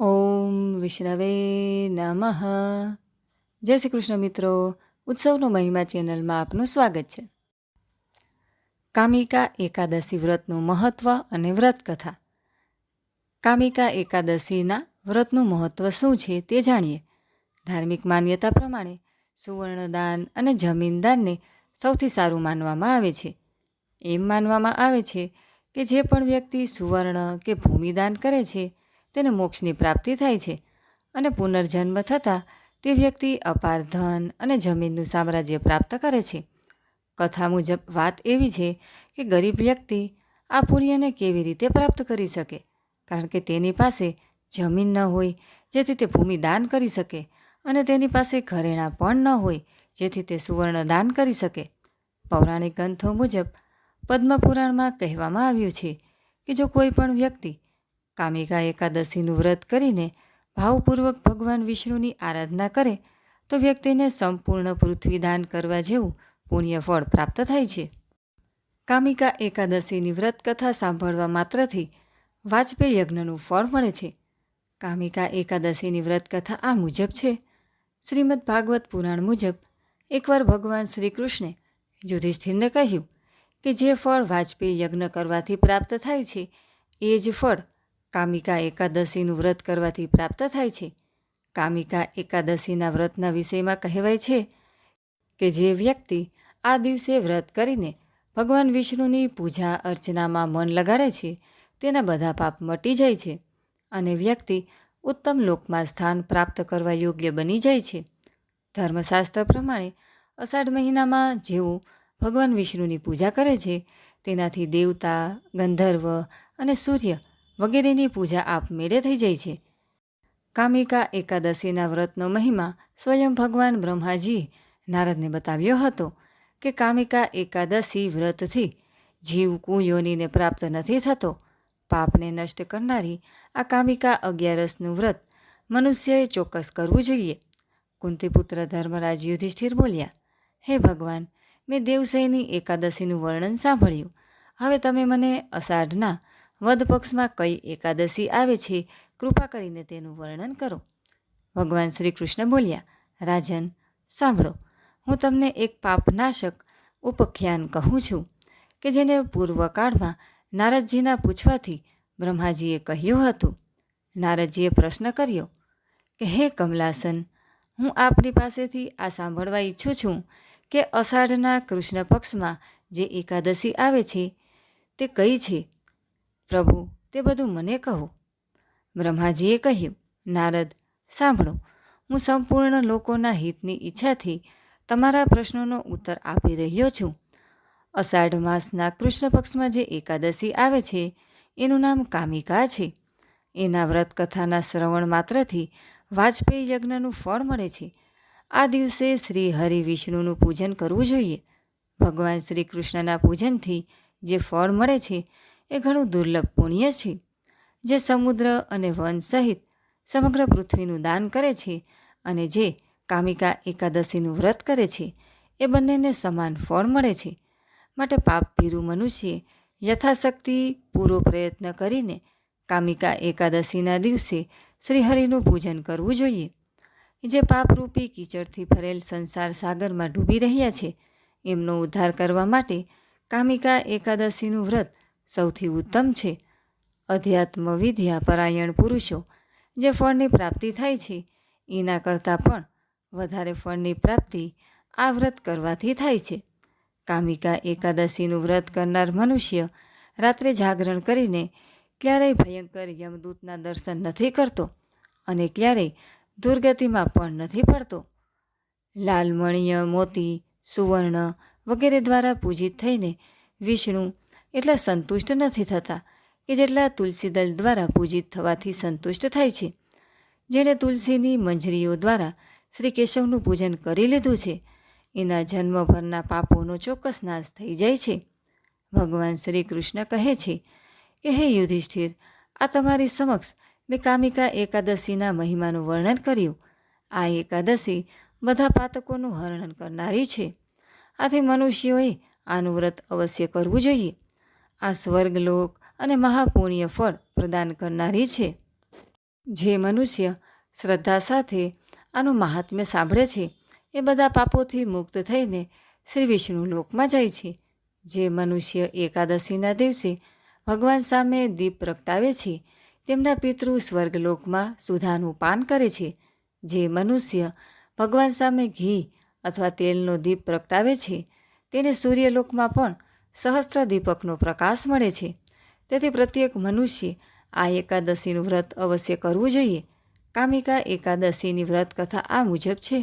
ઓમ વિષ્ણવે નમઃ. જય શ્રી કૃષ્ણ મિત્રો. ઉત્સવનો મહિમા ચેનલમાં આપનું સ્વાગત છે. કામિકા એકાદશી વ્રતનું મહત્વ અને વ્રત કથા. કામિકા એકાદશીના વ્રતનું મહત્વ શું છે તે જાણીએ. ધાર્મિક માન્યતા પ્રમાણે સુવર્ણદાન અને જમીનદાનને સૌથી સારું માનવામાં આવે છે. એમ માનવામાં આવે છે કે જે પણ વ્યક્તિ સુવર્ણ કે ભૂમિદાન કરે છે તેને મોક્ષની પ્રાપ્તિ થાય છે અને પુનર્જન્મ થતાં તે વ્યક્તિ અપાર ધન અને જમીનનું સામ્રાજ્ય પ્રાપ્ત કરે છે. કથા મુજબ વાત એવી છે કે ગરીબ વ્યક્તિ આ પુણ્યને કેવી રીતે પ્રાપ્ત કરી શકે, કારણ કે તેની પાસે જમીન ન હોય જેથી તે ભૂમિ દાન કરી શકે અને તેની પાસે ઘરેણાં પણ ન હોય જેથી તે સુવર્ણ દાન કરી શકે. પૌરાણિક ગ્રંથો મુજબ પદ્મપુરાણમાં કહેવામાં આવ્યું છે કે જો કોઈ પણ વ્યક્તિ કામિકા એકાદશીનું વ્રત કરીને ભાવપૂર્વક ભગવાન વિષ્ણુની આરાધના કરે તો વ્યક્તિને સંપૂર્ણ પૃથ્વી દાન કરવા જેવું પુણ્ય ફળ પ્રાપ્ત થાય છે. કામિકા એકાદશીની વ્રત કથા સાંભળવા માત્રથી વાજપેયી યજ્ઞનું ફળ મળે છે. કામિકા એકાદશીની વ્રત કથા આ મુજબ છે. શ્રીમદ ભાગવત પુરાણ મુજબ એકવાર ભગવાન શ્રી કૃષ્ણે યુધિષ્ઠિરને કહ્યું કે જે ફળ વાજપેયી યજ્ઞ કરવાથી પ્રાપ્ત થાય છે એ જ ફળ કામિકા એકાદશીનું વ્રત કરવાથી પ્રાપ્ત થાય છે. કામિકા એકાદશીના વ્રતના વિષયમાં કહેવાય છે કે જે વ્યક્તિ આ દિવસે વ્રત કરીને ભગવાન વિષ્ણુની પૂજા અર્ચનામાં મન લગાડે છે તેના બધા પાપ મટી જાય છે અને વ્યક્તિ ઉત્તમ લોકમાં સ્થાન પ્રાપ્ત કરવા યોગ્ય બની જાય છે. ધર્મશાસ્ત્ર પ્રમાણે અષાઢ મહિનામાં જેઓ ભગવાન વિષ્ણુની પૂજા કરે છે તેનાથી દેવતા, ગંધર્વ અને સૂર્ય વગેરેની પૂજા આપમેળે થઈ જાય છે. કામિકા એકાદશીના વ્રતનો મહિમા સ્વયં ભગવાન બ્રહ્માજીએ નારદને બતાવ્યો હતો કે કામિકા એકાદશી વ્રતથી જીવ કુયોનીને પ્રાપ્ત નથી થતો. પાપને નષ્ટ કરનારી આ કામિકા અગિયારસનું વ્રત મનુષ્યએ ચોક્કસ કરવું જોઈએ. કુંતીપુત્ર ધર્મરાજ યુધિષ્ઠિર બોલ્યા, હે ભગવાન, મેં દેવસૈની એકાદશીનું વર્ણન સાંભળ્યું. હવે તમે મને અષાઢના વદ પક્ષમાં કઈ એકાદશી આવે છે કૃપા કરીને તેનું વર્ણન કરો. ભગવાન શ્રી કૃષ્ણ બોલ્યા, રાજન સાંભળો, હું તમને એક પાપનાશક ઉપાખ્યાન કહું છું કે જેને પૂર્વકાળમાં નારદજીના પૂછવાથી બ્રહ્માજીએ કહ્યું હતું. નારદજીએ પ્રશ્ન કર્યો કે હે કમલાસન, હું આપની પાસેથી આ સાંભળવા ઈચ્છું છું કે અષાઢના કૃષ્ણ પક્ષમાં જે એકાદશી આવે છે તે કઈ છે? પ્રભુ, તે બધું મને કહો. બ્રહ્માજીએ કહ્યું, નારદ સાંભળો, હું સંપૂર્ણ લોકોના હિતની ઈચ્છાથી તમારા પ્રશ્નોનો ઉત્તર આપી રહ્યો છું. અષાઢ માસના કૃષ્ણ પક્ષમાં જે એકાદશી આવે છે એનું નામ કામિકા છે. એના વ્રત કથાના શ્રવણ માત્રથી વાજપેયી યજ્ઞનું ફળ મળે છે. આ દિવસે શ્રી હરિ વિષ્ણુનું પૂજન કરવું જોઈએ. ભગવાન શ્રી કૃષ્ણના પૂજનથી જે ફળ મળે છે એ ઘણું દુર્લભ પુણ્ય છે. જે સમુદ્ર અને વન સહિત સમગ્ર પૃથ્વીનું દાન કરે છે અને જે કામિકા એકાદશીનું વ્રત કરે છે એ બંનેને સમાન ફળ મળે છે. માટે પાપભીરુ મનુષ્યે યથાશક્તિ પૂરો પ્રયત્ન કરીને કામિકા એકાદશીના દિવસે શ્રીહરિનું પૂજન કરવું જોઈએ. જે પાપરૂપી કીચડથી ભરેલ સંસાર સાગરમાં ડૂબી રહ્યા છે એમનો ઉદ્ધાર કરવા માટે કામિકા એકાદશીનું વ્રત સૌથી ઉત્તમ છે. અધ્યાત્મ વિદ્યા પરાયણ પુરુષો જે ફળની પ્રાપ્તિ થાય છે એના કરતાં પણ વધારે ફળની પ્રાપ્તિ આ વ્રત કરવાથી થાય છે. કામિકા એકાદશીનું વ્રત કરનાર મનુષ્ય રાત્રે જાગરણ કરીને ક્યારેય ભયંકર યમદૂતના દર્શન નથી કરતો અને ક્યારેય દુર્ગતિમાં પણ નથી પડતો. લાલમણિય, મોતી, સુવર્ણ વગેરે દ્વારા પૂજિત થઈને વિષ્ણુ એટલા સંતુષ્ટ નથી થતા કે જેટલા તુલસીદળ દ્વારા પૂજિત થવાથી સંતુષ્ટ થાય છે. જેણે તુલસીની મંજરીઓ દ્વારા શ્રી કેશવનું પૂજન કરી લીધું છે એના જન્મભરના પાપોનો ચોક્કસ નાશ થઈ જાય છે. ભગવાન શ્રી કૃષ્ણ કહે છે કે હે યુધિષ્ઠિર, આ તમારી સમક્ષ મેં કામિકા એકાદશીના મહિમાનું વર્ણન કર્યું. આ એકાદશી બધા પાતકોનું હરણ કરનારી છે. આથી મનુષ્યોએ આનું વ્રત અવશ્ય કરવું જોઈએ. આ સ્વર્ગલોક અને મહાપુણ્ય ફળ પ્રદાન કરનારી છે. જે મનુષ્ય શ્રદ્ધા સાથે આનું મહાત્મ્ય સાંભળે છે એ બધા પાપોથી મુક્ત થઈને શ્રી વિષ્ણુ લોકમાં જાય છે. જે મનુષ્ય એકાદશીના દિવસે ભગવાન સામે દીપ પ્રગટાવે છે તેમના પિતૃ સ્વર્ગલોકમાં સુધાનું પાન કરે છે. જે મનુષ્ય ભગવાન સામે ઘી અથવા તેલનો દીપ પ્રગટાવે છે તેને સૂર્યલોકમાં પણ સહસ્ત્ર દીપકનો પ્રકાશ મળે છે. તેથી પ્રત્યેક મનુષ્ય આ એકાદશીનું વ્રત અવશ્ય કરવું જોઈએ. કામિકા એકાદશીની વ્રત કથા આ મુજબ છે.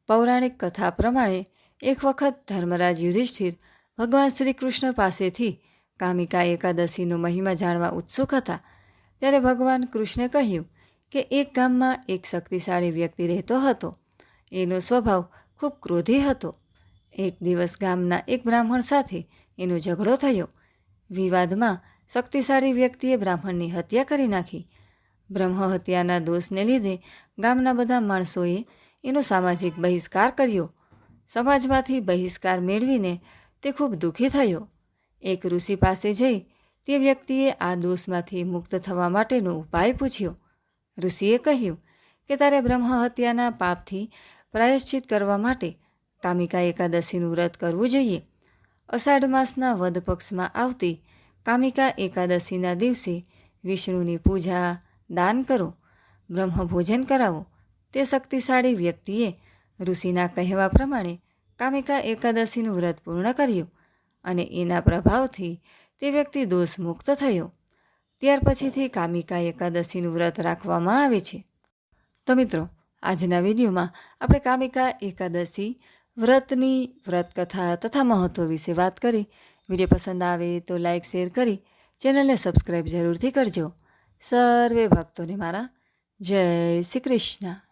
પૌરાણિક કથા પ્રમાણે એક વખત ધર્મરાજ યુધિષ્ઠિર ભગવાન શ્રી કૃષ્ણ પાસેથી કામિકા એકાદશીનો મહિમા જાણવા ઉત્સુક હતા. ત્યારે ભગવાન કૃષ્ણે કહ્યું કે એક ગામમાં એક શક્તિશાળી વ્યક્તિ રહેતો હતો. એનો સ્વભાવ ખૂબ ક્રોધી હતો. એક દિવસ ગામના એક બ્રાહ્મણ સાથે એનો ઝઘડો થયો. વિવાદમાં શક્તિશાળી વ્યક્તિએ બ્રાહ્મણની હત્યા કરી નાખી. બ્રહ્મ હત્યાના દોષને લીધે ગામના બધા માણસોએ એનો સામાજિક બહિષ્કાર કર્યો. સમાજમાંથી બહિષ્કાર મેળવીને તે ખૂબ દુઃખી થયો. એક ઋષિ પાસે જઈ તે વ્યક્તિએ આ દોષમાંથી મુક્ત થવા માટેનો ઉપાય પૂછ્યો. ઋષિએ કહ્યું કે તારે બ્રહ્મ હત્યાના પાપથી પ્રાયશ્ચિત કરવા માટે કામિકા એકાદશીનું વ્રત કરવું જોઈએ. અષાઢ માસના વદ પક્ષમાં આવતી કામિકા એકાદશીના દિવસે વિષ્ણુની પૂજા, દાન કરો, બ્રહ્મભોજન કરાવો. તે શક્તિશાળી વ્યક્તિએ ઋષિના કહેવા પ્રમાણે કામિકા એકાદશીનું વ્રત પૂર્ણ કર્યું અને એના પ્રભાવથી તે વ્યક્તિ દોષ મુક્ત થયો. ત્યાર પછીથી કામિકા એકાદશીનું વ્રત રાખવામાં આવે છે. તો મિત્રો, આજના વિડીયોમાં આપણે કામિકા એકાદશી વ્રતની વ્રતકથા તથા મહત્ત્વ વિશે વાત કરી. વિડીયો પસંદ આવે તો લાઈક, શેર કરી ચેનલને સબસ્ક્રાઈબ જરૂરથી કરજો. સર્વે ભક્તોને મારા જય શ્રી કૃષ્ણ.